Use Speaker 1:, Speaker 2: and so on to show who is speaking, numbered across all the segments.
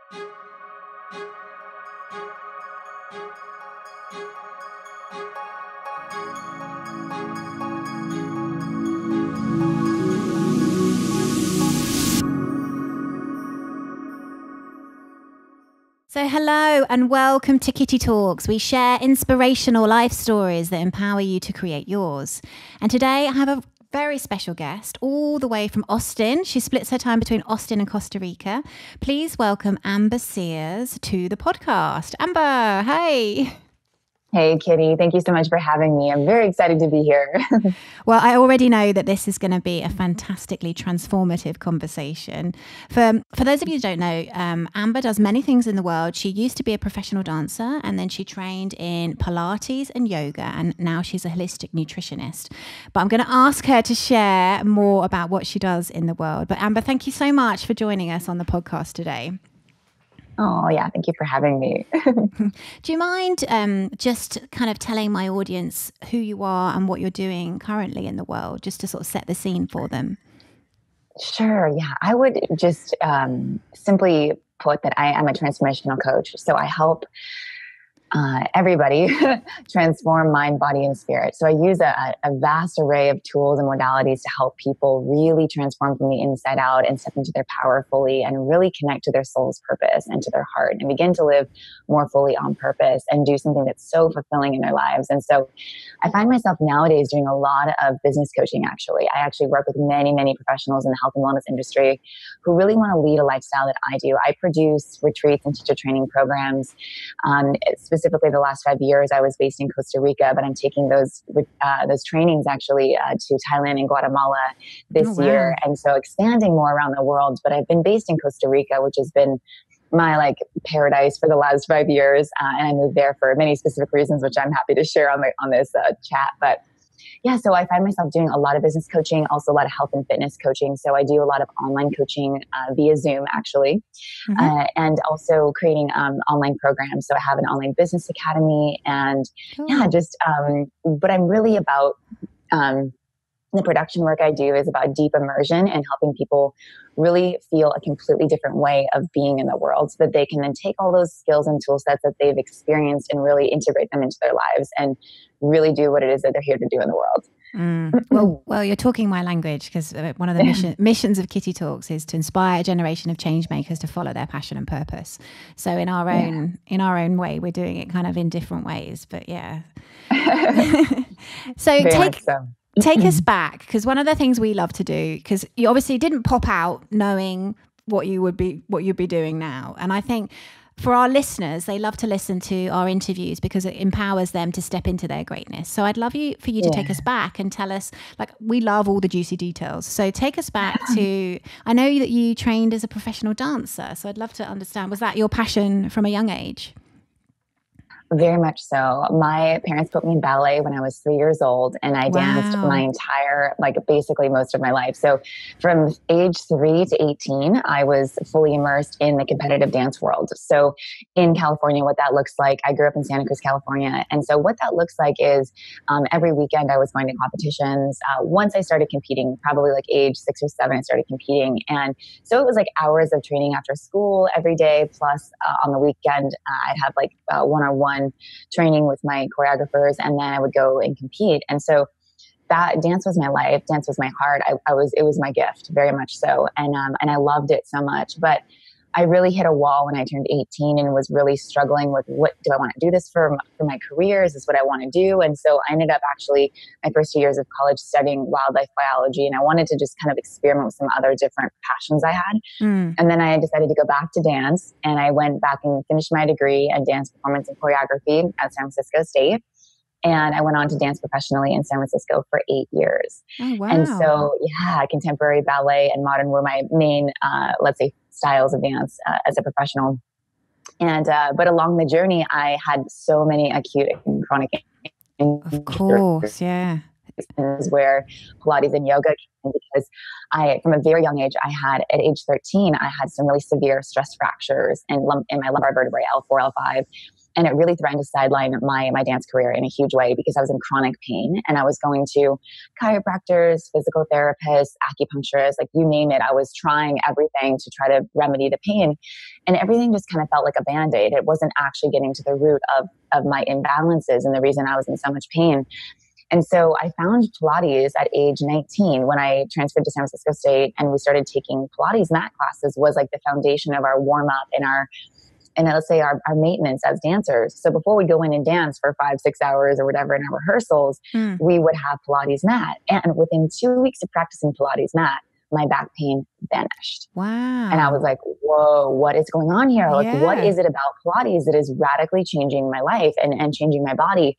Speaker 1: So hello and welcome to Kitty Talks. We share inspirational life stories that empower you to create yours. And today I have a very special guest all the way from Austin. She splits her time between Austin and Costa Rica. Please welcome Amber Sears to the podcast. Amber, hey.
Speaker 2: Hey, Kitty. Thank you so much for having me. I'm very excited to be here.
Speaker 1: Well, I already know that this is going to be a fantastically transformative conversation. For those of you who don't know, Amber does many things in the world. She used to be a professional dancer, and then she trained in Pilates and yoga, and now she's a holistic nutritionist. But I'm going to ask her to share more about what she does in the world. But Amber, thank you so much for joining us on the podcast today.
Speaker 2: Oh, yeah. Thank you for having me.
Speaker 1: Do you mind just kind of telling my audience who you are and what you're doing currently in the world, just to sort of set the scene for them?
Speaker 2: Sure. Yeah. I would just simply put that I am a transformational coach. So I help everybody transform mind, body, and spirit. So I use a vast array of tools and modalities to help people really transform from the inside out and step into their power fully and really connect to their soul's purpose and to their heart and begin to live more fully on purpose and do something that's so fulfilling in their lives. And so I find myself nowadays doing a lot of business coaching, actually. I actually work with many, many professionals in the health and wellness industry who really want to lead a lifestyle that I do. I produce retreats and teacher training programs. Specifically, the last 5 years, I was based in Costa Rica, but I'm taking those trainings actually to Thailand and Guatemala this year. And so expanding more around the world. But I've been based in Costa Rica, which has been my paradise for the last 5 years. And I moved there for many specific reasons, which I'm happy to share on this chat. But yeah, so I find myself doing a lot of business coaching, also a lot of health and fitness coaching. So I do a lot of online coaching via Zoom, actually, and also creating online programs. So I have an online business academy, and but I'm really about the production work I do is about deep immersion and helping people really feel a completely different way of being in the world so that they can then take all those skills and tool sets that they've experienced and really integrate them into their lives and really do what it is that they're here to do in the world.
Speaker 1: Well, you're talking my language, because one of the missions of Kitty Talks is to inspire a generation of change makers to follow their passion and purpose. So in our own way, we're doing it kind of in different ways, but yeah. So take us back, because one of the things we love to do, because you obviously didn't pop out knowing what you'd be doing now. And I think for our listeners, they love to listen to our interviews because it empowers them to step into their greatness. So I'd love for you to take us back and tell us, we love all the juicy details. So take us back to, I know that you trained as a professional dancer. So I'd love to understand, was that your passion from a young age?
Speaker 2: Very much so. My parents put me in ballet when I was 3 years old, and I danced my entire, basically most of my life. So from age 3 to 18, I was fully immersed in the competitive dance world. So in California, what that looks like, I grew up in Santa Cruz, California. And so what that looks like is every weekend I was going to competitions. Once I started competing, probably age 6 or 7, I started competing. And so it was hours of training after school every day. Plus on the weekend, I'd have one-on-one training with my choreographers, and then I would go and compete. And so that dance was my life. Dance was my heart. It was my gift, very much so. And I loved it so much. But I really hit a wall when I turned 18 and was really struggling with, what do I want to do this for my career? Is this what I want to do? And so I ended up actually my first 2 years of college studying wildlife biology. And I wanted to just kind of experiment with some other different passions I had. And then I decided to go back to dance, and I went back and finished my degree in dance performance and choreography at San Francisco State. And I went on to dance professionally in San Francisco for 8 years.
Speaker 1: Oh, wow.
Speaker 2: And so, contemporary ballet and modern were my main, styles of dance as a professional. And but along the journey, I had so many acute and chronic injuries.
Speaker 1: Of course, yeah.
Speaker 2: Where Pilates and yoga came in, because from a very young age, at age 13, I had some really severe stress fractures in my lumbar vertebrae, L4, L5. And it really threatened to sideline my dance career in a huge way because I was in chronic pain and I was going to chiropractors, physical therapists, acupuncturists, like you name it. I was trying everything to try to remedy the pain, and everything just kind of felt like a Band-Aid. It wasn't actually getting to the root of my imbalances and the reason I was in so much pain. And so I found Pilates at age 19 when I transferred to San Francisco State, and we started taking Pilates mat classes. Was like the foundation of our warm up and let's say our maintenance as dancers. So before we go in and dance for 5-6 hours or whatever in our rehearsals, we would have Pilates mat. And within 2 weeks of practicing Pilates mat, my back pain vanished.
Speaker 1: Wow.
Speaker 2: And I was like, whoa, what is going on here? Like, what is it about Pilates that is radically changing my life and changing my body?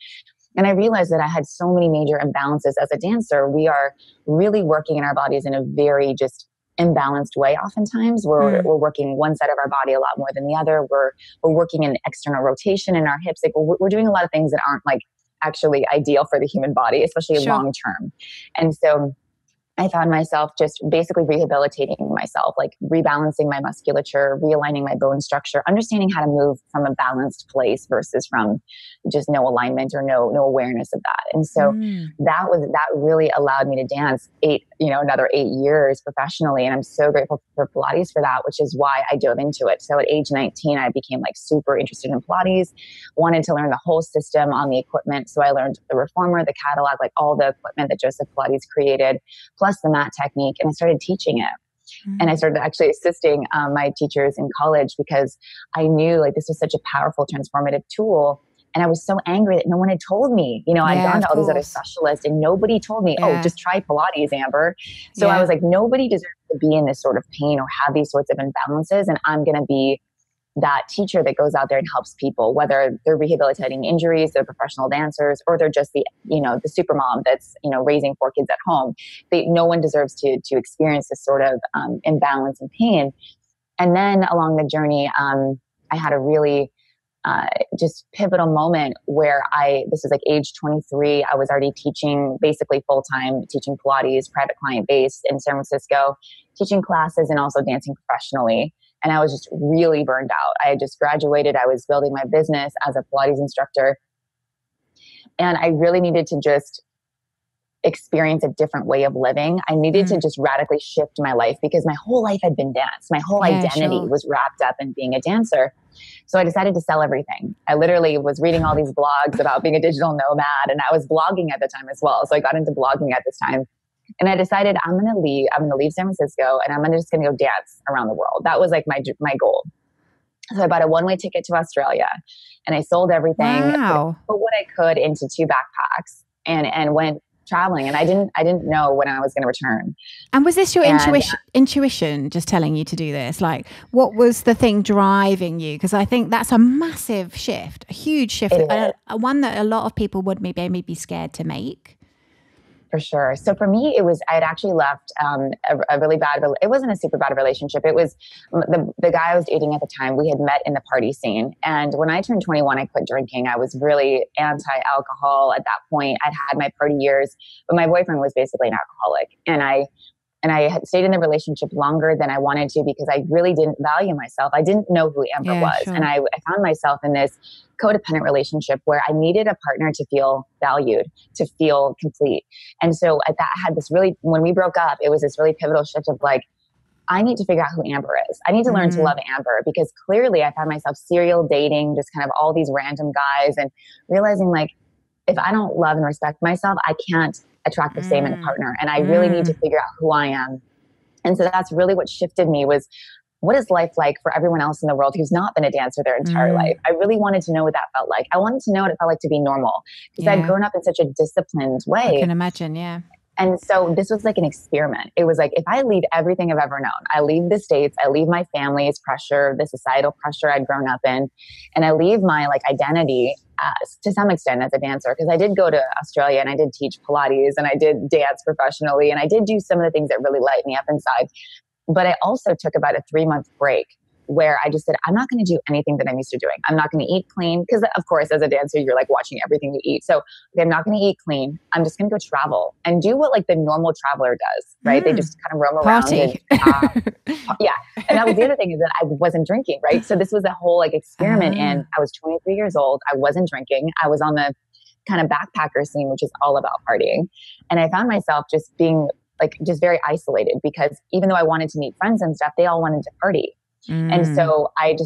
Speaker 2: And I realized that I had so many major imbalances as a dancer. We are really working in our bodies in a very just imbalanced way. Oftentimes we're working one side of our body a lot more than the other. We're working in external rotation in our hips. Like we're doing a lot of things that aren't like actually ideal for the human body, especially long term. And so I found myself just basically rehabilitating myself, like rebalancing my musculature, realigning my bone structure, understanding how to move from a balanced place versus from just no alignment or no awareness of that. And so that really allowed me to dance another 8 years professionally. And I'm so grateful for Pilates for that, which is why I dove into it. So at age 19, I became like super interested in Pilates, wanted to learn the whole system on the equipment. So I learned the reformer, the catalog, like all the equipment that Joseph Pilates created, plus the mat technique, and I started teaching it. And I started actually assisting my teachers in college because I knew like this was such a powerful transformative tool. And I was so angry that no one had told me. I'd gone to all these other specialists and nobody told me, oh, just try Pilates, Amber. So I was like, nobody deserves to be in this sort of pain or have these sorts of imbalances. And I'm going to be that teacher that goes out there and helps people, whether they're rehabilitating injuries, they're professional dancers, or they're just the super mom that's, raising 4 kids at home. No one deserves to experience this sort of imbalance and pain. And then along the journey, I had a really just pivotal moment where this was like age 23. I was already teaching basically full-time, teaching Pilates, private client based in San Francisco, teaching classes and also dancing professionally. And I was just really burned out. I had just graduated. I was building my business as a Pilates instructor. And I really needed to just experience a different way of living. I needed to just radically shift my life because my whole life had been dance. My whole identity was wrapped up in being a dancer. So I decided to sell everything. I literally was reading all these blogs about being a digital nomad, and I was blogging at the time as well. So I got into blogging at this time. And I decided I'm going to leave San Francisco and I'm just going to go dance around the world. That was like my goal. So I bought a one-way ticket to Australia and I sold everything, put what I could into 2 backpacks and went traveling. And I didn't know when I was going to return.
Speaker 1: And was this your intuition just telling you to do this? Like, what was the thing driving you? Because I think that's a massive shift, a huge shift, one that a lot of people would maybe be scared to make.
Speaker 2: For sure. So for me, I had actually left a really bad, it wasn't a super bad relationship. It was the guy I was dating at the time. We had met in the party scene. And when I turned 21, I quit drinking. I was really anti-alcohol at that point. I'd had my party years, but my boyfriend was basically an alcoholic. And I had stayed in the relationship longer than I wanted to because I really didn't value myself. I didn't know who Amber was. Sure. And I found myself in this codependent relationship where I needed a partner to feel valued, to feel complete. And so I had this when we broke up, it was this really pivotal shift of like, I need to figure out who Amber is. I need to learn to love Amber because clearly I found myself serial dating, just kind of all these random guys and realizing like, if I don't love and respect myself, I can't attract the same in a partner. And I really need to figure out who I am. And so that's really what shifted me was, what is life like for everyone else in the world who's not been a dancer their entire life? I really wanted to know what that felt like. I wanted to know what it felt like to be normal because I'd grown up in such a disciplined way.
Speaker 1: I can imagine, yeah.
Speaker 2: And so this was like an experiment. It was like, if I leave everything I've ever known, I leave the States, I leave my family's pressure, the societal pressure I'd grown up in, and I leave my like identity to some extent as a dancer, because I did go to Australia and I did teach Pilates and I did dance professionally and I did do some of the things that really light me up inside. But I also took about a 3-month break where I just said, I'm not going to do anything that I'm used to doing. I'm not going to eat clean. Because of course, as a dancer, you're like watching everything you eat. So okay, I'm not going to eat clean. I'm just going to go travel and do what like the normal traveler does, right? They just kind of roam around.
Speaker 1: Party.
Speaker 2: Yeah. And that was the other thing, is that I wasn't drinking, right? So this was a whole like experiment. And I was 23 years old. I wasn't drinking. I was on the kind of backpacker scene, which is all about partying. And I found myself just being like, just very isolated, because even though I wanted to meet friends and stuff, they all wanted to party. And so I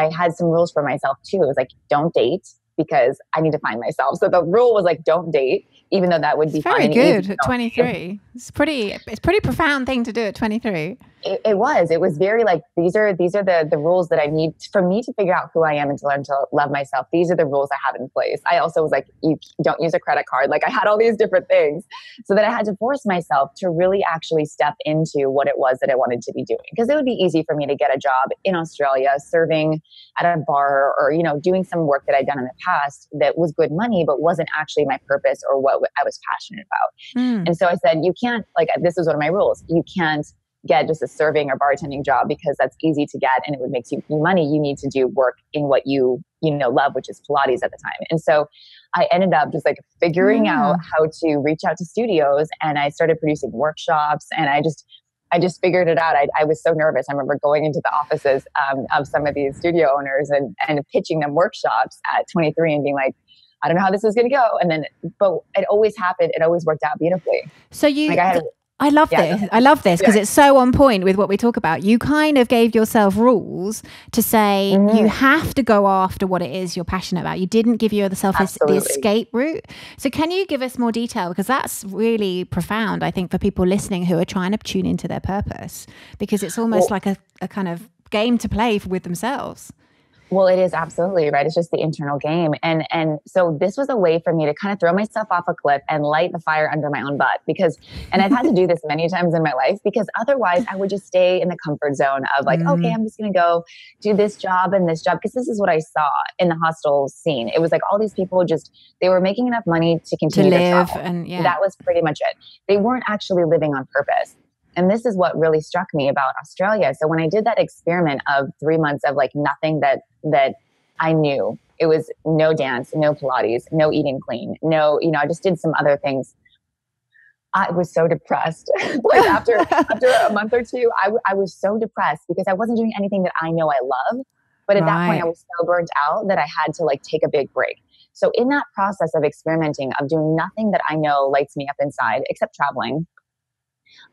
Speaker 2: had some rules for myself too. It was like, don't date, because I need to find myself. So the rule was like, don't date, even though that would be
Speaker 1: very
Speaker 2: fine.
Speaker 1: Good at 23. It's pretty profound thing to do at 23.
Speaker 2: It was very like, these are the rules that I need for me to figure out who I am and to learn to love myself. These are the rules I have in place. I also was like, you don't use a credit card. Like I had all these different things, so that I had to force myself to really actually step into what it was that I wanted to be doing. Because it would be easy for me to get a job in Australia, serving at a bar, or, doing some work that I'd done in the past that was good money, but wasn't actually my purpose or what I was passionate about. And so I said, you can't, like, this is one of my rules. You can't get just a serving or bartending job because that's easy to get and it would make you money. You need to do work in what you love, which is Pilates at the time. And so I ended up just like figuring out how to reach out to studios, and I started producing workshops, and I just figured it out. I was so nervous. I remember going into the offices of some of these studio owners and pitching them workshops at 23 and being like, I don't know how this is going to go. And then, but it always happened. It always worked out beautifully.
Speaker 1: So I love this. I love this because it's so on point with what we talk about. You kind of gave yourself rules to say you have to go after what it is you're passionate about. You didn't give yourself the escape route. So can you give us more detail? Because that's really profound, I think, for people listening who are trying to tune into their purpose, because it's almost like a kind of game to play with themselves.
Speaker 2: Well, it is absolutely right. It's just the internal game. And so this was a way for me to kind of throw myself off a cliff and light the fire under my own butt, and I've had to do this many times in my life, because otherwise I would just stay in the comfort zone of like, okay, I'm just going to go do this job and this job. Because this is what I saw in the hostel scene. It was like all these people they were making enough money to continue to live. And that was pretty much it. They weren't actually living on purpose. And this is what really struck me about Australia. So when I did that experiment of 3 months of like nothing that I knew, it was no dance, no Pilates, no eating clean, no, I just did some other things. I was so depressed. Like after a month or two, I was so depressed because I wasn't doing anything that I know I love. But at that point I was so burnt out that I had to like take a big break. So in that process of experimenting, of doing nothing that I know lights me up inside, except traveling,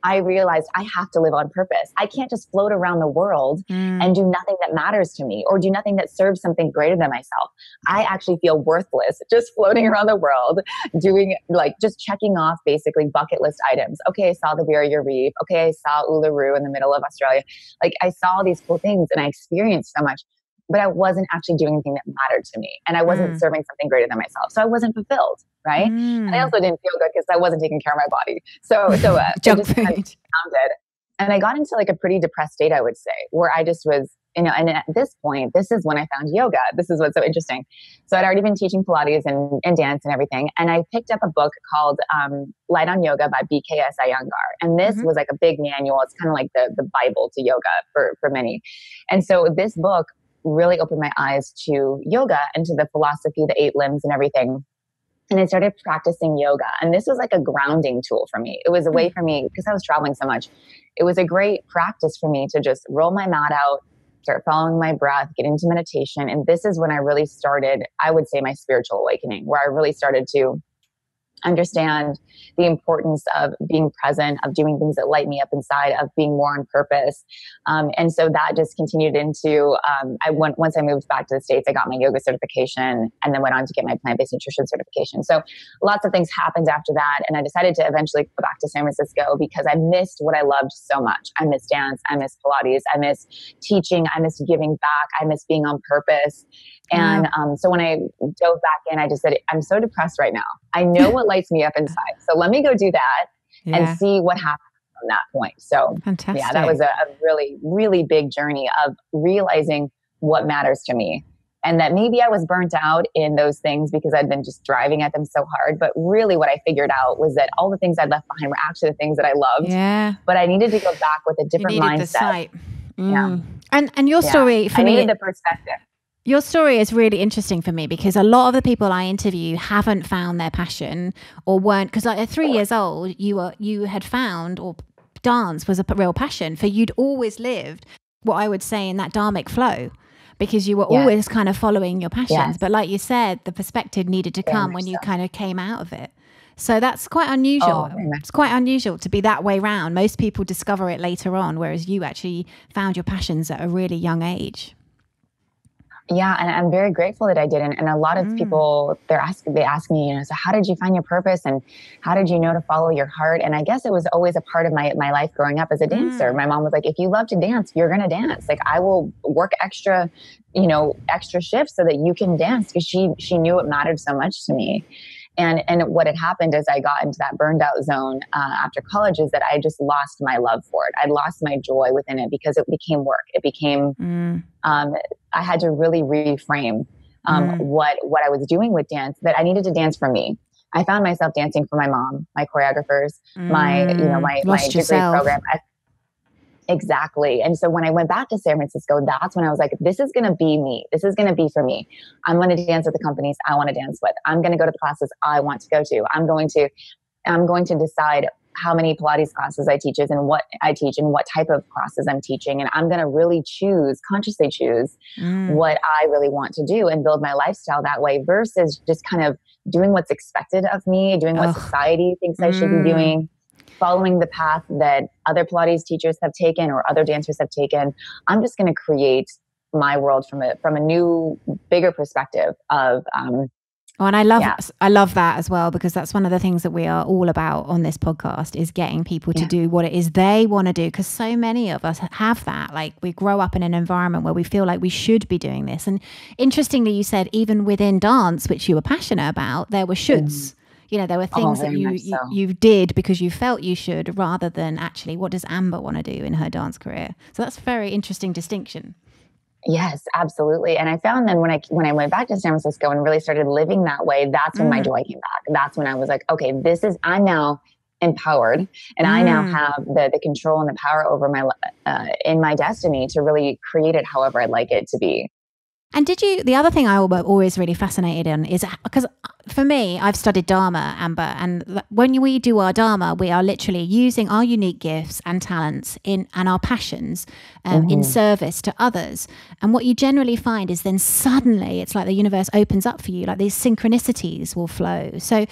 Speaker 2: I realized I have to live on purpose. I can't just float around the world and do nothing that matters to me or do nothing that serves something greater than myself. I actually feel worthless just floating around the world, doing like just checking off basically bucket list items. Okay, I saw the Barrier Reef. Okay, I saw Uluru in the middle of Australia. Like I saw all these cool things and I experienced so much, but I wasn't actually doing anything that mattered to me. And I wasn't serving something greater than myself. So I wasn't fulfilled. Right. And I also didn't feel good because I wasn't taking care of my body. So
Speaker 1: junk
Speaker 2: just
Speaker 1: food.
Speaker 2: Kind of compounded. And I got into like a pretty depressed state, I would say, where I just was, and at this point, this is when I found yoga. This is what's so interesting. So I'd already been teaching Pilates and dance and everything. And I picked up a book called Light on Yoga by BKS Iyengar. And this was like a big manual. It's kind of like the Bible to yoga for many. And so this book really opened my eyes to yoga and to the philosophy, the 8 limbs and everything. And I started practicing yoga. And this was like a grounding tool for me. It was a way for me, because I was traveling so much, it was a great practice for me to just roll my mat out, start following my breath, get into meditation. And this is when I really started, I would say, my spiritual awakening, where I really started to understand the importance of being present, of doing things that light me up inside, of being more on purpose. And so that just continued into, once I moved back to the States, I got my yoga certification and then went on to get my plant-based nutrition certification. So lots of things happened after that. And I decided to eventually go back to San Francisco because I missed what I loved so much. I miss dance. I miss Pilates. I miss teaching. I miss giving back. I miss being on purpose. And so when I dove back in, I just said, I'm so depressed right now. I know what lights me up inside. So let me go do that and see what happens from that point. So
Speaker 1: fantastic.
Speaker 2: Yeah, that was a really, really big journey of realizing what matters to me. And that maybe I was burnt out in those things because I'd been just driving at them so hard. But really what I figured out was that all the things I'd left behind were actually the things that I loved.
Speaker 1: Yeah.
Speaker 2: But I needed to go back with a different mindset. Yeah.
Speaker 1: And your story for
Speaker 2: I
Speaker 1: me,
Speaker 2: needed the perspective.
Speaker 1: your story is really interesting for me because a lot of the people I interview haven't found their passion or weren't, because like at 3 years old, you had found, or dance was a real passion for you'd always lived what I would say in that dharmic flow, because you were always kind of following your passions. But like you said, the perspective needed to come when you kind of came out of it. So that's quite unusual. It's quite unusual to be that way round. Most people discover it later on, whereas you actually found your passions at a really young age.
Speaker 2: Yeah, and I'm very grateful that I didn't. And a lot of people, they ask me, so how did you find your purpose, and how did you know to follow your heart? And I guess it was always a part of my life growing up as a dancer. My mom was like, if you love to dance, you're going to dance. Like, I will work extra shifts so that you can dance, because she knew it mattered so much to me. And what had happened as I got into that burned out zone after college is that I just lost my love for it. I lost my joy within it because it became work. It became, I had to really reframe what I was doing with dance, that I needed to dance for me. I found myself dancing for my mom, my choreographers, my degree program. Exactly. And so when I went back to San Francisco, that's when I was like, this is going to be me. This is going to be for me. I'm going to dance with the companies I want to dance with. I'm going to go to the classes I want to go to. I'm going to decide how many Pilates classes I teach and what I teach and what type of classes I'm teaching. And I'm going to really consciously choose what I really want to do and build my lifestyle that way, versus just kind of doing what's expected of me, doing what society thinks I should be doing, following the path that other Pilates teachers have taken or other dancers have taken. I'm just going to create my world from a new, bigger perspective of,
Speaker 1: and I love that as well, because that's one of the things that we are all about on this podcast, is getting people to do what it is they want to do. Because so many of us have that, like we grow up in an environment where we feel like we should be doing this. And interestingly, you said even within dance, which you were passionate about, there were shoulds. There were things that you did because you felt you should, rather than actually what does Amber want to do in her dance career. So that's a very interesting distinction.
Speaker 2: Yes, absolutely. And I found then when I went back to San Francisco and really started living that way, that's when my joy came back. That's when I was like, okay, I'm now empowered, and I now have the control and the power over in my destiny to really create it however I'd like it to be.
Speaker 1: And the other thing I always really fascinated in is, because for me, I've studied Dharma, Amber, and when we do our Dharma, we are literally using our unique gifts and talents and our passions in service to others. And what you generally find is then suddenly it's like the universe opens up for you, like these synchronicities will flow. So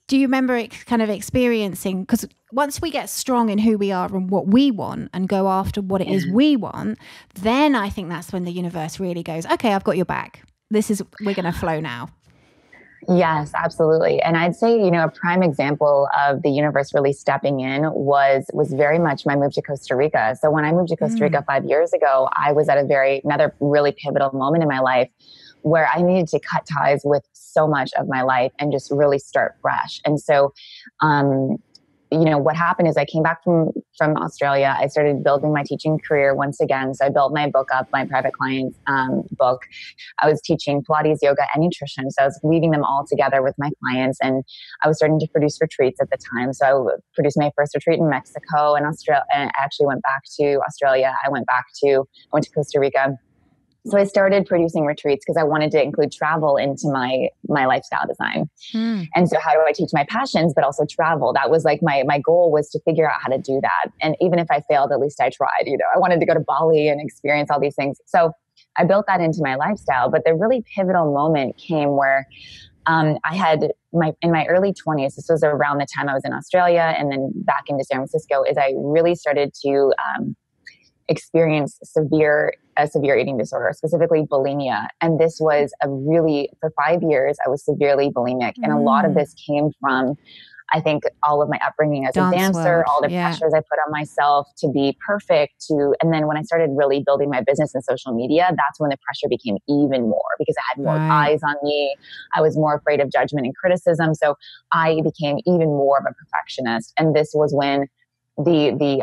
Speaker 1: do you remember kind of experiencing, because once we get strong in who we are and what we want and go after what it is we want, then I think that's when the universe really goes, okay, I've got your back. We're going to flow now.
Speaker 2: Yes, absolutely. And I'd say, a prime example of the universe really stepping in was very much my move to Costa Rica. So when I moved to Costa Rica 5 years ago, I was at another really pivotal moment in my life where I needed to cut ties with so much of my life and just really start fresh. And so, what happened is I came back from Australia. I started building my teaching career once again. So I built my book up, my private clients book. I was teaching Pilates, yoga, and nutrition. So I was weaving them all together with my clients. And I was starting to produce retreats at the time. So I produced my first retreat in Mexico and Australia. And I actually went back to Australia. I went to Costa Rica. So I started producing retreats because I wanted to include travel into my lifestyle design. And so how do I teach my passions, but also travel? That was like my goal, was to figure out how to do that. And even if I failed, at least I tried. I wanted to go to Bali and experience all these things. So I built that into my lifestyle. But the really pivotal moment came where I had in my early 20s, this was around the time I was in Australia and then back into San Francisco, is I really started to experience a severe eating disorder, specifically bulimia. And this was for 5 years, I was severely bulimic. And a lot of this came from, I think, all of my upbringing as a dancer, all the pressures I put on myself to be perfect, and then when I started really building my business and social media, that's when the pressure became even more, because I had more eyes on me. I was more afraid of judgment and criticism. So I became even more of a perfectionist. And this was when the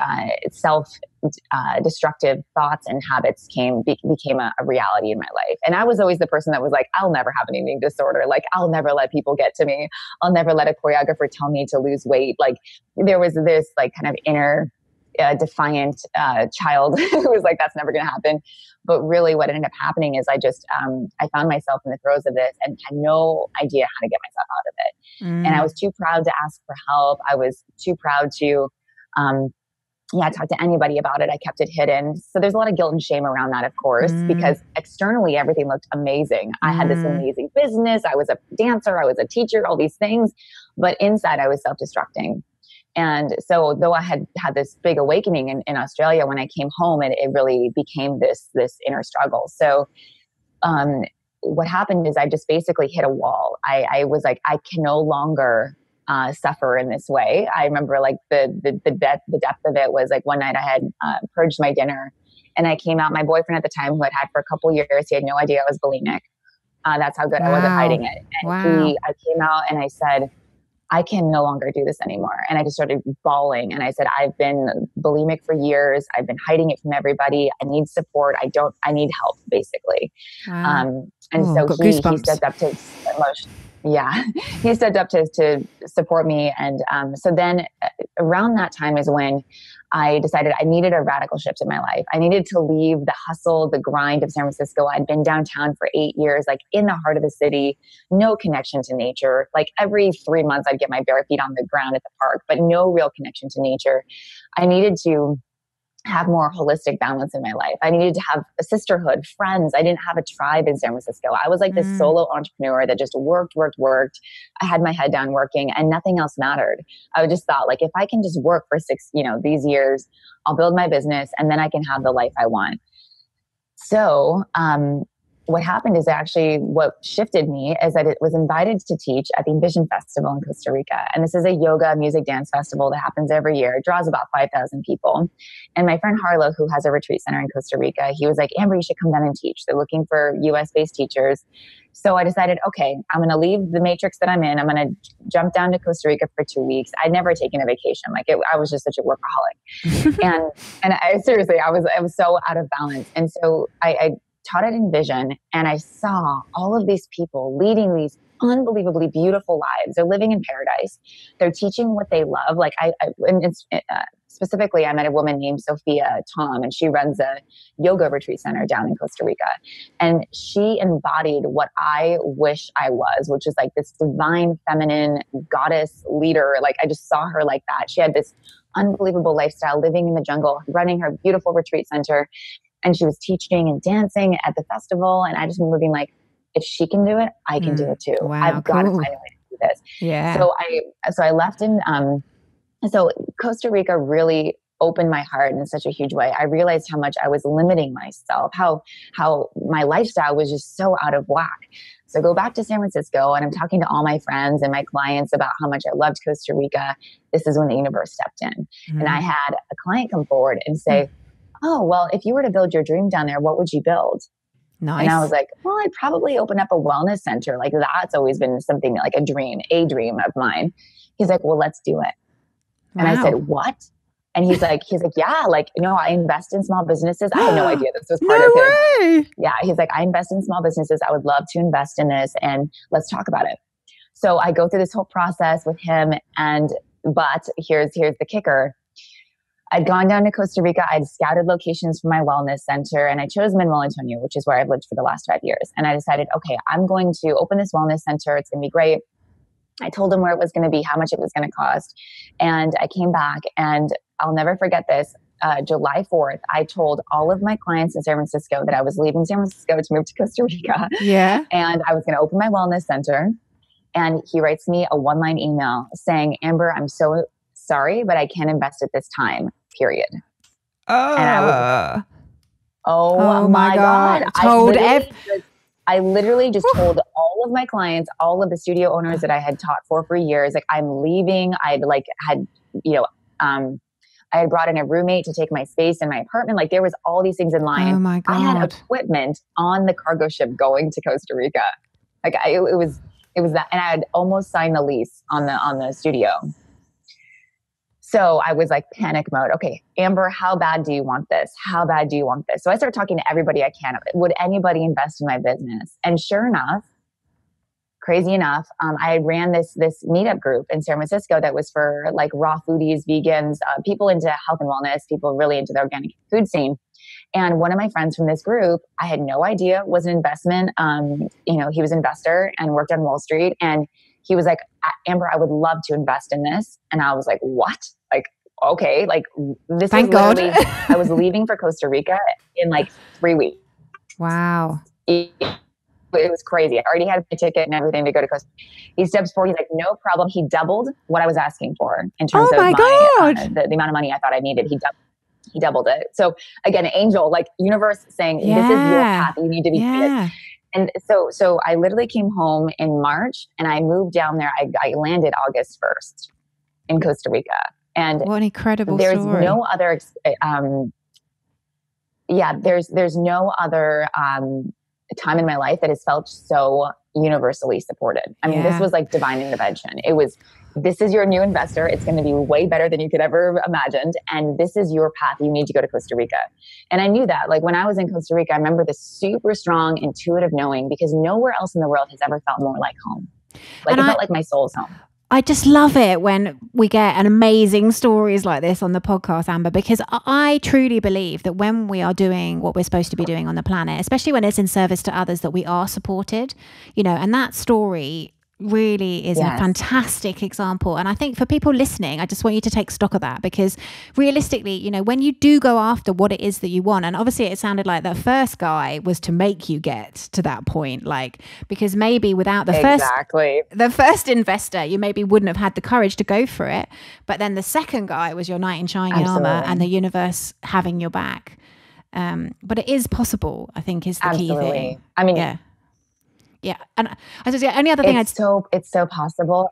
Speaker 2: self-destructive thoughts and habits became a reality in my life. And I was always the person that was like, I'll never have an eating disorder. Like, I'll never let people get to me. I'll never let a choreographer tell me to lose weight. Like, there was this like kind of inner defiant child who was like, that's never going to happen. But really what ended up happening is I just, I found myself in the throes of this and had no idea how to get myself out of it. And I was too proud to ask for help. I was too proud to, talk to anybody about it. I kept it hidden. So there's a lot of guilt and shame around that, of course, because externally everything looked amazing. I had this amazing business. I was a dancer. I was a teacher, all these things. But inside I was self-destructing. And so though I had this big awakening in Australia, when I came home, it really became this inner struggle. So what happened is I just basically hit a wall. I was like, I can no longer suffer in this way. I remember like the depth of it was like one night I had purged my dinner and I came out. My boyfriend at the time, who I'd had for a couple of years, he had no idea I was bulimic. That's how good I was at hiding it. And I came out and I said, I can no longer do this anymore. And I just started bawling. And I said, I've been bulimic for years. I've been hiding it from everybody. I need support. I need help, basically. So he stepped up to he stepped up to support me. And so then around that time is when I decided I needed a radical shift in my life. I needed to leave the hustle, the grind of San Francisco. I'd been downtown for 8 years, like in the heart of the city, no connection to nature. Like every 3 months, I'd get my bare feet on the ground at the park, but no real connection to nature. I needed to have more holistic balance in my life. I needed to have a sisterhood, friends. I didn't have a tribe in San Francisco. I was like this solo entrepreneur that just worked. I had my head down working and nothing else mattered. I just thought like, if I can just work for these years, I'll build my business and then I can have the life I want. So, what happened is actually what shifted me is that it was invited to teach at the Envision Festival in Costa Rica. And this is a yoga, music, dance festival that happens every year. It draws about 5,000 people. And my friend Harlow, who has a retreat center in Costa Rica, he was like, Amber, you should come down and teach. They're looking for US-based teachers. So I decided, okay, I'm going to leave the matrix that I'm in. I'm going to jump down to Costa Rica for 2 weeks. I'd never taken a vacation. I was just such a workaholic. and I seriously, I was so out of balance. And so I taught at Envision and I saw all of these people leading these unbelievably beautiful lives. They're living in paradise. They're teaching what they love. Like specifically, I met a woman named Sophia Tom, and she runs a yoga retreat center down in Costa Rica. And she embodied what I wish I was, which is like this divine feminine goddess leader. Like I just saw her like that. She had this unbelievable lifestyle, living in the jungle, running her beautiful retreat center. And she was teaching and dancing at the festival. And I just remember being like, if she can do it, I can do it too.
Speaker 1: Wow,
Speaker 2: I've got to find a way to do this.
Speaker 1: Yeah.
Speaker 2: So I left so Costa Rica really opened my heart in such a huge way. I realized how much I was limiting myself, how my lifestyle was just so out of whack. So I go back to San Francisco and I'm talking to all my friends and my clients about how much I loved Costa Rica. This is when the universe stepped in. And I had a client come forward and say, oh, well, if you were to build your dream down there, what would you build?
Speaker 1: Nice.
Speaker 2: And I was like, well, I'd probably open up a wellness center. Like that's always been something like a dream of mine. He's like, well, let's do it. And I said, what? And he's like, yeah, like, I invest in small businesses. I had no idea this was part of his. Yeah. He's like, I invest in small businesses. I would love to invest in this and let's talk about it. So I go through this whole process with him. But here's the kicker. I'd gone down to Costa Rica. I'd scouted locations for my wellness center and I chose Manuel Antonio, which is where I've lived for the last 5 years. And I decided, okay, I'm going to open this wellness center. It's going to be great. I told him where it was going to be, how much it was going to cost. And I came back and I'll never forget this. July 4th, I told all of my clients in San Francisco that I was leaving San Francisco to move to Costa Rica.
Speaker 1: Yeah.
Speaker 2: And I was going to open my wellness center. And he writes me a 1-line email saying, Amber, I'm so sorry, but I can't invest at this time, period.
Speaker 1: Oh.
Speaker 2: And I was like, oh my God. I literally just told all of my clients, all of the studio owners that I had taught for years, like I'm leaving. I had brought in a roommate to take my space in my apartment. Like there was all these things in line.
Speaker 1: Oh my God.
Speaker 2: I had equipment on the cargo ship going to Costa Rica. Like it was that, and I had almost signed the lease on the studio. So I was like panic mode. Okay, Amber, how bad do you want this? How bad do you want this? So I started talking to everybody I can. Would anybody invest in my business? And sure enough, crazy enough, I ran this meetup group in San Francisco that was for like raw foodies, vegans, people into health and wellness, people really into the organic food scene. And one of my friends from this group, I had no idea was an investment. He was an investor and worked on Wall Street. And he was like, Amber, I would love to invest in this. And I was like, what? Like, okay. Like this
Speaker 1: Thank
Speaker 2: was
Speaker 1: God.
Speaker 2: literally, I was leaving for Costa Rica in like 3 weeks.
Speaker 1: Wow.
Speaker 2: It was crazy. I already had a ticket and everything to go to Costa Rica. He steps forward. He's like, no problem. He doubled what I was asking for in terms of the amount of money I thought I needed. He doubled it. So again, angel, like universe saying, this is your path. You need to be committed. And so I literally came home in March and I moved down there. I landed August 1st in Costa Rica. And
Speaker 1: what an incredible
Speaker 2: there's
Speaker 1: story.
Speaker 2: no other, there's no other time in my life that has felt so universally supported. I mean, this was like divine intervention. It was, this is your new investor. It's going to be way better than you could ever imagined. And this is your path. You need to go to Costa Rica. And I knew that, like when I was in Costa Rica, I remember this super strong intuitive knowing, because nowhere else in the world has ever felt more like home. Like it felt like my soul's home.
Speaker 1: I just love it when we get an amazing stories like this on the podcast, Amber, because I truly believe that when we are doing what we're supposed to be doing on the planet, especially when it's in service to others, that we are supported, and that story really is a fantastic example. And I think for people listening, I just want you to take stock of that, because realistically, when you do go after what it is that you want, and obviously it sounded like that first guy was to make you get to that point, like, because maybe without the first investor, you maybe wouldn't have had the courage to go for it. But then the second guy was your knight in shining armor and the universe having your back. But it is possible, I think, is the key thing.
Speaker 2: I mean,
Speaker 1: yeah. And I suppose the only other thing
Speaker 2: it's so possible.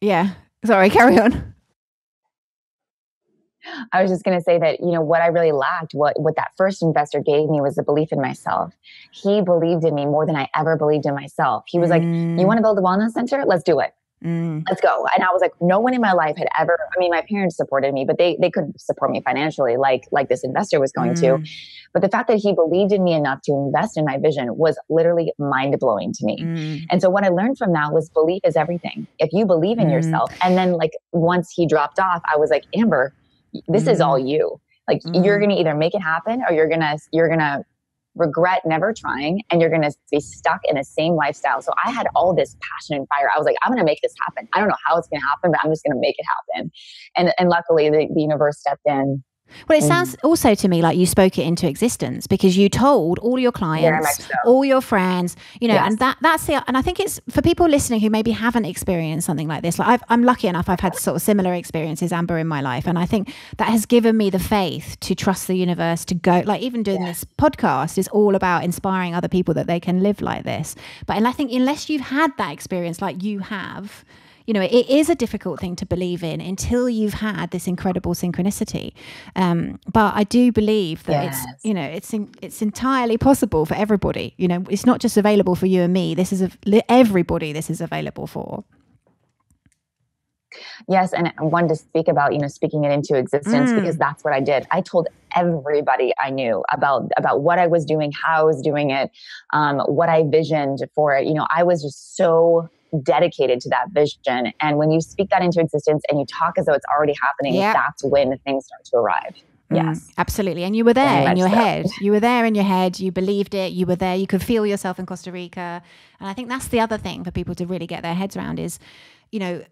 Speaker 1: Yeah. Sorry, carry on.
Speaker 2: I was just going to say that, what I really lacked, what that first investor gave me was the belief in myself. He believed in me more than I ever believed in myself. He was like, you want to build a wellness center? Let's do it. Let's go. And I was like, no one in my life had ever, my parents supported me, but they couldn't support me financially like this investor was going to. But the fact that he believed in me enough to invest in my vision was literally mind blowing to me. And so what I learned from that was belief is everything. If you believe in yourself, and then like once he dropped off, I was like, Amber, this is all you. Like you're going to either make it happen or you're going to regret never trying, and you're going to be stuck in the same lifestyle. So I had all this passion and fire. I was like, I'm going to make this happen. I don't know how it's going to happen, but I'm just going to make it happen. And luckily the universe stepped in.
Speaker 1: Well, it sounds also to me like you spoke it into existence, because you told all your clients, all your friends, and that's and I think it's for people listening who maybe haven't experienced something like this. Like I'm lucky enough, I've had sort of similar experiences, Amber, in my life. And I think that has given me the faith to trust the universe to go, like even doing this podcast is all about inspiring other people that they can live like this. But I think unless you've had that experience like you have, it is a difficult thing to believe in until you've had this incredible synchronicity. But I do believe that it's entirely possible for everybody. It's not just available for you and me. This is everybody. This is available for.
Speaker 2: Yes, and I wanted to speak about speaking it into existence, because that's what I did. I told everybody I knew about what I was doing, how I was doing it, what I visioned for it. I was just so dedicated to that vision. And when you speak that into existence and you talk as though it's already happening, that's when things start to arrive. Yes,
Speaker 1: absolutely. And you were there in your head. You were there in your head. You believed it. You were there. You could feel yourself in Costa Rica. And I think that's the other thing for people to really get their heads around is, the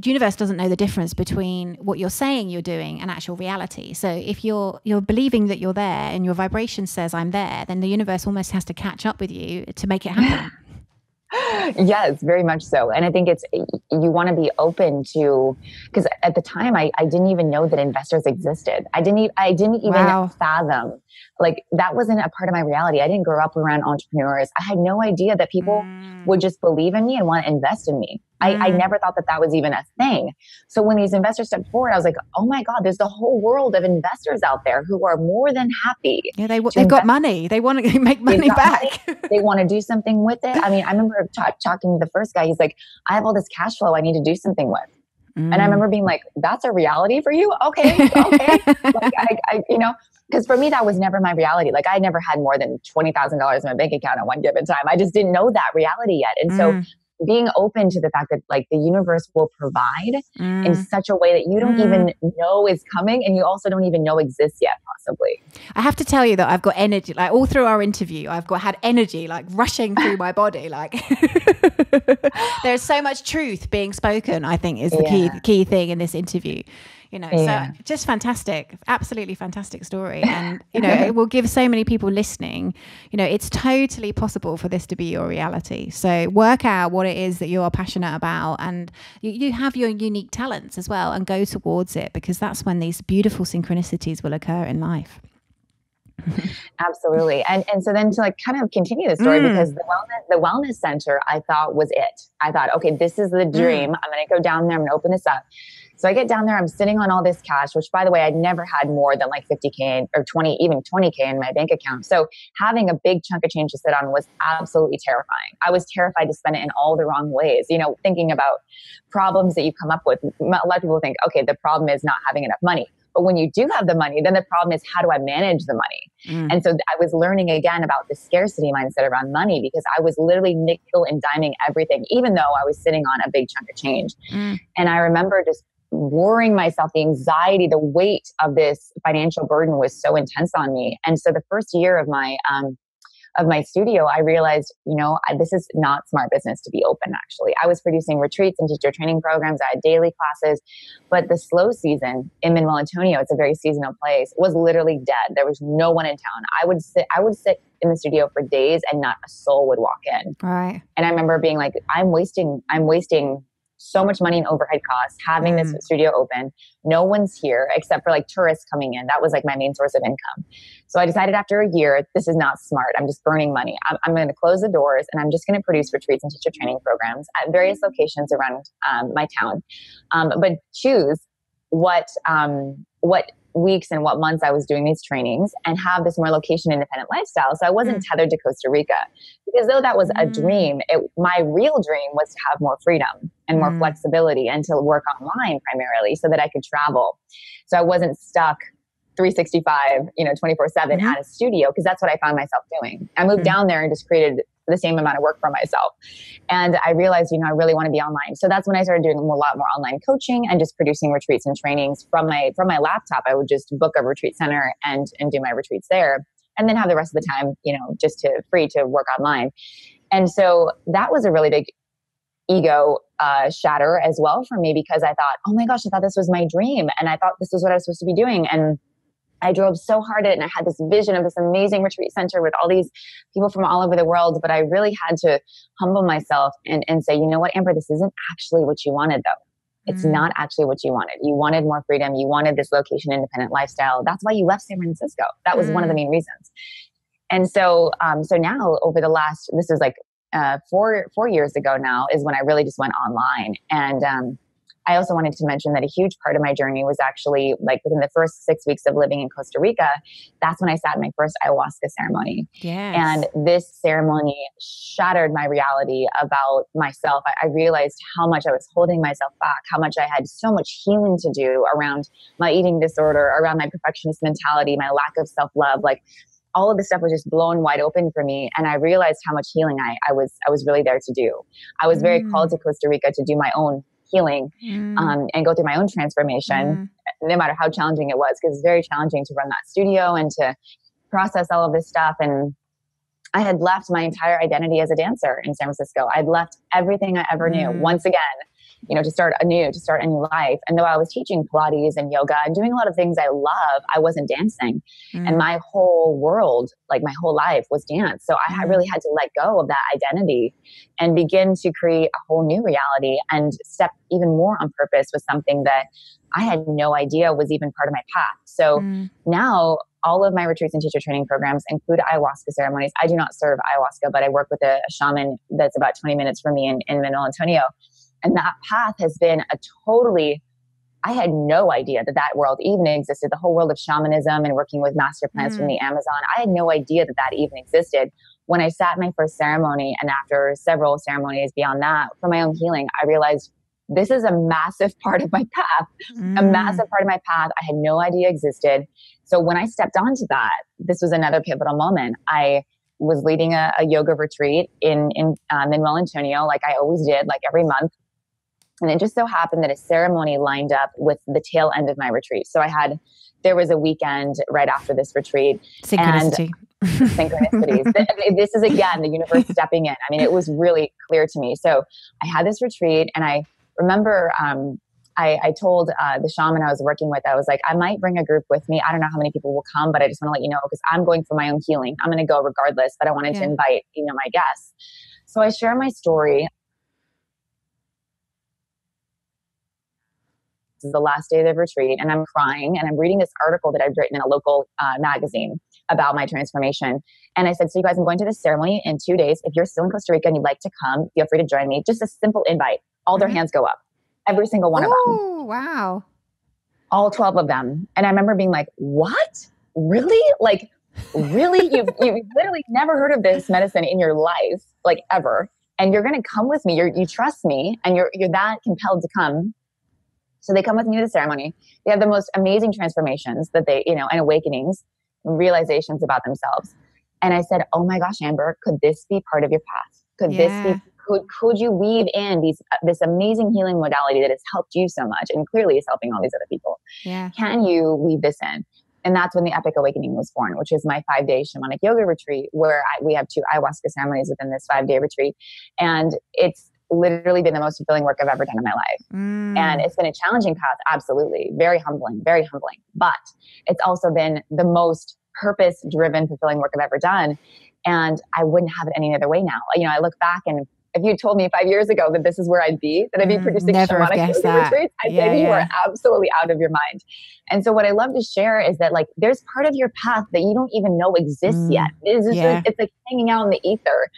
Speaker 1: universe doesn't know the difference between what you're saying you're doing and actual reality. So if you're believing that you're there and your vibration says I'm there, then the universe almost has to catch up with you to make it happen.
Speaker 2: Yes, very much so. And I think you want to be open to, because at the time I didn't even know that investors existed. I didn't even fathom, like that wasn't a part of my reality. I didn't grow up around entrepreneurs. I had no idea that people would just believe in me and want to invest in me. I never thought that was even a thing. So when these investors stepped forward, I was like, oh my God, there's the whole world of investors out there who are more than happy.
Speaker 1: Yeah, they've got money. They want to make money back.
Speaker 2: They want to do something with it. I mean, I remember talking to the first guy. He's like, I have all this cash flow I need to do something with. And I remember being like, that's a reality for you? Okay. Like I because for me, that was never my reality. Like I never had more than $20,000 in my bank account at one given time. I just didn't know that reality yet. And so being open to the fact that like the universe will provide in such a way that you don't even know is coming, and you also don't even know exists yet, possibly.
Speaker 1: I have to tell you that I've got energy, like all through our interview, had energy like rushing through my body. Like there's so much truth being spoken, I think is the key thing in this interview. So just fantastic, absolutely fantastic story. And, it will give so many people listening, it's totally possible for this to be your reality. So work out what it is that you're passionate about, and you have your unique talents as well, and go towards it, because that's when these beautiful synchronicities will occur in life.
Speaker 2: Absolutely. And so then to like kind of continue the story, because the wellness center I thought was it. I thought, okay, this is the dream. I'm going to go down there. I'm going to open this up. So I get down there, I'm sitting on all this cash, which by the way, I'd never had more than like 50K or 20K in my bank account. So having a big chunk of change to sit on was absolutely terrifying. I was terrified to spend it in all the wrong ways. Thinking about problems that you come up with. A lot of people think, okay, the problem is not having enough money. But when you do have the money, then the problem is, how do I manage the money? And so I was learning again about the scarcity mindset around money, because I was literally nickel and diming everything, even though I was sitting on a big chunk of change. And I remember just worrying myself, the anxiety, the weight of this financial burden was so intense on me. And so the first year of my studio, I realized, this is not smart business to be open. Actually, I was producing retreats and teacher training programs. I had daily classes, but the slow season in Manuel Antonio, it's a very seasonal place, was literally dead. There was no one in town. I would sit in the studio for days and not a soul would walk in.
Speaker 1: Right.
Speaker 2: And I remember being like, I'm wasting so much money in overhead costs having this studio open. No one's here except for like tourists coming in. That was like my main source of income. So I decided after a year, this is not smart. I'm just burning money. I'm going to close the doors, and I'm just going to produce retreats and teacher training programs at various locations around my town. But choose what weeks and what months I was doing these trainings, and have this more location independent lifestyle. So I wasn't tethered to Costa Rica, because though that was a dream, my real dream was to have more freedom and more flexibility, and to work online primarily so that I could travel. So I wasn't stuck 365, 24/7 at a studio, because that's what I found myself doing. I moved down there and just created the same amount of work for myself. And I realized, I really want to be online. So that's when I started doing a lot more online coaching and just producing retreats and trainings from my laptop. I would just book a retreat center and do my retreats there, and then have the rest of the time, just free to work online. And so that was a really big ego shatter as well for me, because I thought, oh my gosh, I thought this was my dream. And I thought this is what I was supposed to be doing. And I drove so hard at it, and I had this vision of this amazing retreat center with all these people from all over the world. But I really had to humble myself and say, you know what, Amber, this isn't actually what you wanted, though. It's not actually what you wanted. You wanted more freedom. You wanted this location independent lifestyle. That's why you left San Francisco. That was one of the main reasons. And so, so now over the last, this is like 4 years ago now, is when I really just went online. And I also wanted to mention that a huge part of my journey was actually like within the first 6 weeks of living in Costa Rica. That's when I sat in my first ayahuasca ceremony.
Speaker 1: Yes.
Speaker 2: And this ceremony shattered my reality about myself. I realized how much I was holding myself back, how much I had so much healing to do around my eating disorder, around my perfectionist mentality, my lack of self-love. Like all of this stuff was just blown wide open for me. And I realized how much healing I was really there to do. I was very called to Costa Rica to do my own healing and go through my own transformation, no matter how challenging it was, because it's very challenging to run that studio and to process all of this stuff. And I had left my entire identity as a dancer in San Francisco. I'd left everything I ever knew once again, to start a new life. And though I was teaching Pilates and yoga and doing a lot of things I love, I wasn't dancing. And my whole world, like my whole life, was dance. So I really had to let go of that identity and begin to create a whole new reality and step even more on purpose with something that I had no idea was even part of my path. So now all of my retreats and teacher training programs include ayahuasca ceremonies. I do not serve ayahuasca, but I work with a shaman that's about 20 minutes from me in Manuel Antonio. And that path has been I had no idea that world even existed. The whole world of shamanism and working with master plants from the Amazon. I had no idea that even existed. When I sat in my first ceremony, and after several ceremonies beyond that, for my own healing, I realized this is a massive part of my path, a massive part of my path I had no idea existed. So when I stepped onto that, this was another pivotal moment. I was leading a yoga retreat in Manuel Antonio, like I always did, like every month. And it just so happened that a ceremony lined up with the tail end of my retreat. So there was a weekend right after this retreat.
Speaker 1: Synchronicity.
Speaker 2: And synchronicities. This is, again, the universe stepping in. I mean, it was really clear to me. So I had this retreat, and I remember I told the shaman I was working with, I was like, I might bring a group with me. I don't know how many people will come, but I just want to let you know, because I'm going for my own healing. I'm going to go regardless, but I wanted to invite, my guests. So I share my story. This is the last day of the retreat, and I'm crying, and I'm reading this article that I've written in a local magazine about my transformation. And I said, so you guys, I'm going to this ceremony in 2 days. If you're still in Costa Rica and you'd like to come, feel free to join me. Just a simple invite. All their hands go up. Every single one of them.
Speaker 1: Oh, wow.
Speaker 2: All 12 of them. And I remember being like, what? Really? Like, really? You've literally never heard of this medicine in your life, like ever. And you're going to come with me. You trust me, and you're that compelled to come. So they come with me to the ceremony. They have the most amazing transformations that they, and awakenings, realizations about themselves. And I said, oh my gosh, Amber, could this be part of your path? Could you weave in this amazing healing modality that has helped you so much and clearly is helping all these other people?
Speaker 1: Yeah.
Speaker 2: Can you weave this in? And that's when the Epic Awakening was born, which is my 5-day shamanic yoga retreat, where we have 2 ayahuasca ceremonies within this 5-day retreat. And it's literally been the most fulfilling work I've ever done in my life. And it's been a challenging path. Absolutely. Very humbling, very humbling. But it's also been the most purpose-driven, fulfilling work I've ever done. And I wouldn't have it any other way now. I look back, and if you told me 5 years ago that this is where I'd be producing shamanic yoga retreats, I'd say you are absolutely out of your mind. And so what I love to share is that, like, there's part of your path that you don't even know exists yet. It's like hanging out in the ether.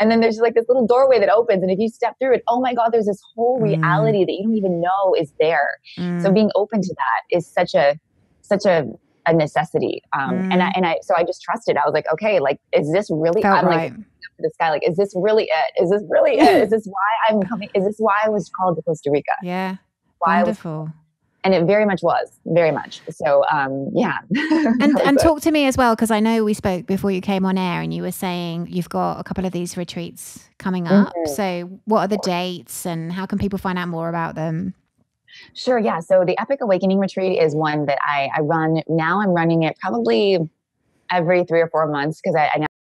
Speaker 2: And then there's like this little doorway that opens, and if you step through it, oh my God, there's this whole reality that you don't even know is there. So being open to that is such a necessity. So I just trusted. I was like, okay, like, is this really?
Speaker 1: Felt
Speaker 2: I'm
Speaker 1: right.
Speaker 2: like, this guy, like, is this really it? Is this really it? Is this why I'm coming? Is this why I was called to Costa Rica?
Speaker 1: Yeah,
Speaker 2: why
Speaker 1: wonderful.
Speaker 2: And it very much was, very much. So, yeah.
Speaker 1: And talk to me as well, because I know we spoke before you came on air, and you were saying you've got a couple of these retreats coming up. So what are the dates, and how can people find out more about them?
Speaker 2: Sure. Yeah. So the Epic Awakening retreat is one that I run. Now I'm running it probably every 3 or 4 months, because I